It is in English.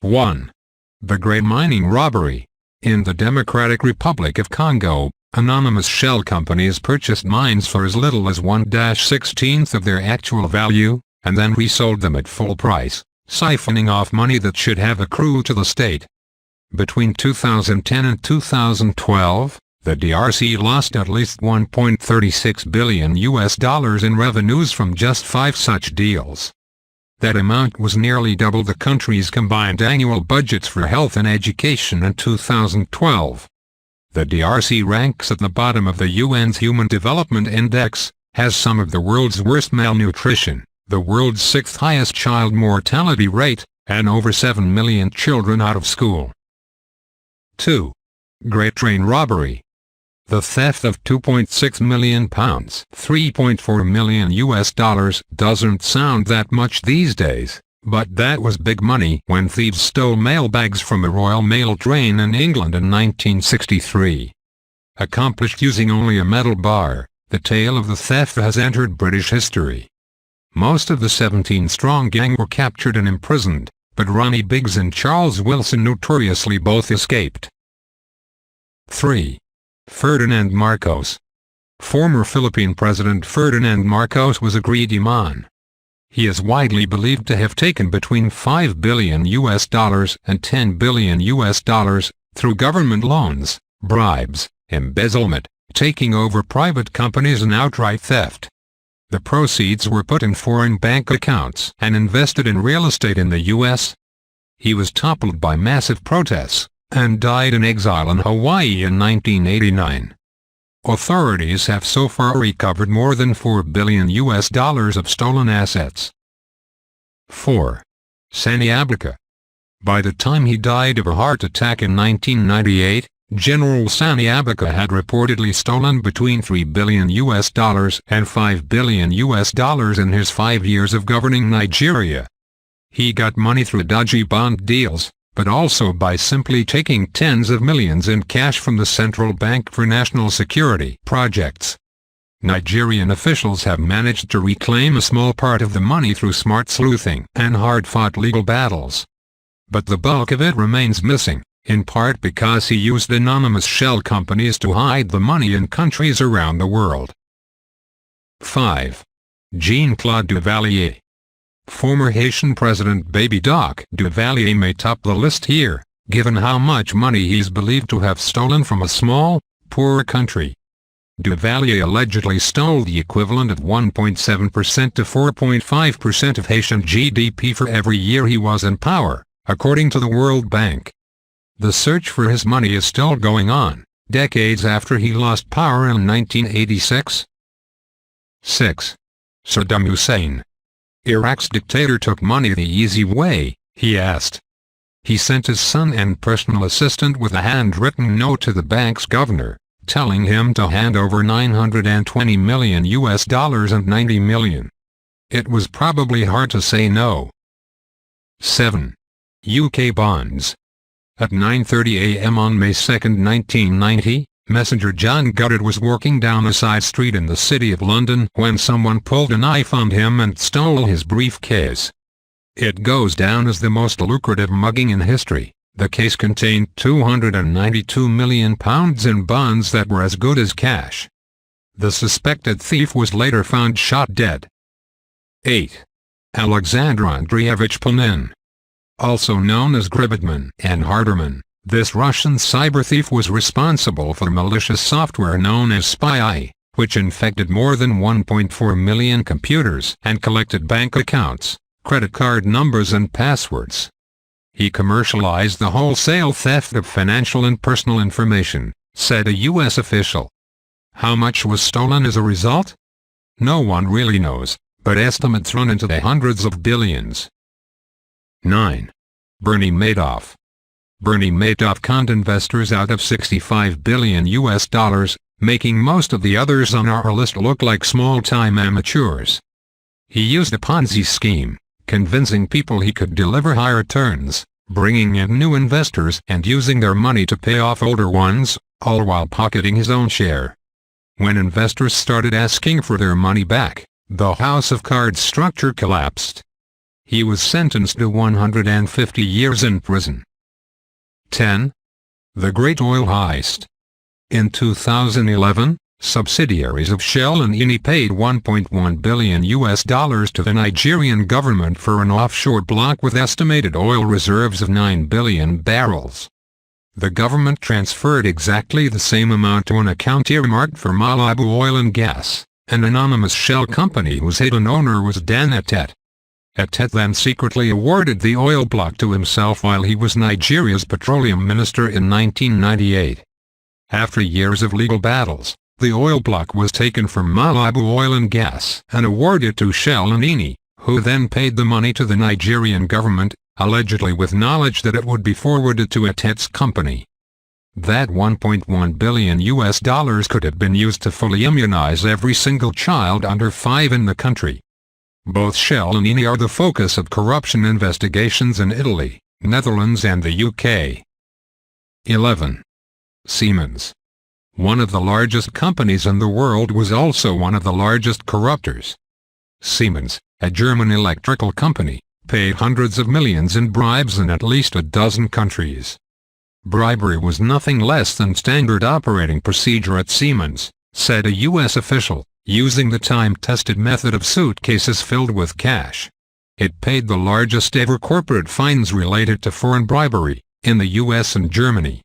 1. The Great Mining Robbery. In the Democratic Republic of Congo, anonymous shell companies purchased mines for as little as 1/16th of their actual value, and then resold them at full price, siphoning off money that should have accrued to the state. Between 2010 and 2012, the DRC lost at least $1.36 billion in revenues from just 5 such deals. That amount was nearly double the country's combined annual budgets for health and education in 2012. The DRC ranks at the bottom of the UN's Human Development Index, has some of the world's worst malnutrition, the world's 6th highest child mortality rate, and over 7 million children out of school. 2. Great Train Robbery. The theft of £2.6 million, $3.4 million doesn't sound that much these days, but that was big money when thieves stole mailbags from a Royal Mail train in England in 1963. Accomplished using only a metal bar, the tale of the theft has entered British history. Most of the 17-strong gang were captured and imprisoned, but Ronnie Biggs and Charles Wilson notoriously both escaped. 3. Ferdinand Marcos. Former Philippine President Ferdinand Marcos was a greedy man. He is widely believed to have taken between $5 billion and $10 billion through government loans, bribes, embezzlement, taking over private companies and outright theft. The proceeds were put in foreign bank accounts and invested in real estate in the U.S. He was toppled by massive protests and died in exile in Hawaii in 1989. Authorities have so far recovered more than $4 billion of stolen assets. 4. Sani Abacha. By the time he died of a heart attack in 1998, General Sani Abacha had reportedly stolen between $3 billion and $5 billion in his 5 years of governing Nigeria. He got money through dodgy bond deals, but also by simply taking tens of millions in cash from the central bank for national security projects. Nigerian officials have managed to reclaim a small part of the money through smart sleuthing and hard-fought legal battles. But the bulk of it remains missing, in part because he used anonymous shell companies to hide the money in countries around the world. 5. Jean-Claude Duvalier. Former Haitian President Baby Doc Duvalier may top the list here, given how much money he's believed to have stolen from a small, poor country. Duvalier allegedly stole the equivalent of 1.7% to 4.5% of Haitian GDP for every year he was in power, according to the World Bank. The search for his money is still going on, decades after he lost power in 1986. 6. Saddam Hussein. Iraq's dictator took money the easy way, he asked. He sent his son and personal assistant with a handwritten note to the bank's governor, telling him to hand over $920 million and $90 million. It was probably hard to say no. 7. UK bonds. At 9:30 a.m. on May 2, 1990, Messenger John Goddard was walking down a side street in the City of London when someone pulled a knife on him and stole his briefcase. It goes down as the most lucrative mugging in history. The case contained £292 million in bonds that were as good as cash. The suspected thief was later found shot dead. 8. Alexander Andreevich Panin. Also known as Gribetman and Harderman, this Russian cyber thief was responsible for malicious software known as Spy, which infected more than 1.4 million computers and collected bank accounts, credit card numbers and passwords. He commercialized the wholesale theft of financial and personal information, said a U.S. official. How much was stolen as a result? No one really knows, but estimates run into the hundreds of billions. 9. Bernie Madoff. Bernie Madoff conned investors out of $65 billion, making most of the others on our list look like small-time amateurs. He used a Ponzi scheme, convincing people he could deliver high returns, bringing in new investors and using their money to pay off older ones, all while pocketing his own share. When investors started asking for their money back, the house of cards structure collapsed. He was sentenced to 150 years in prison. 10. The Great Oil Heist. In 2011, subsidiaries of Shell and Eni paid $1.1 billion to the Nigerian government for an offshore block with estimated oil reserves of 9 billion barrels. The government transferred exactly the same amount to an account earmarked for Malibu Oil and Gas, an anonymous shell company whose hidden owner was Dan Etet. Etet then secretly awarded the oil block to himself while he was Nigeria's petroleum minister in 1998. After years of legal battles, the oil block was taken from Malibu Oil and Gas and awarded to Shell and Eni, who then paid the money to the Nigerian government, allegedly with knowledge that it would be forwarded to Etet's company. That $1.1 billion could have been used to fully immunize every single child under 5 in the country. Both Shell and Eni are the focus of corruption investigations in Italy, Netherlands and the UK. 11. Siemens. One of the largest companies in the world was also one of the largest corruptors. Siemens, a German electrical company, paid hundreds of millions in bribes in at least a dozen countries. Bribery was nothing less than standard operating procedure at Siemens, said a U.S. official, using the time-tested method of suitcases filled with cash. It paid the largest ever corporate fines related to foreign bribery, in the U.S. and Germany,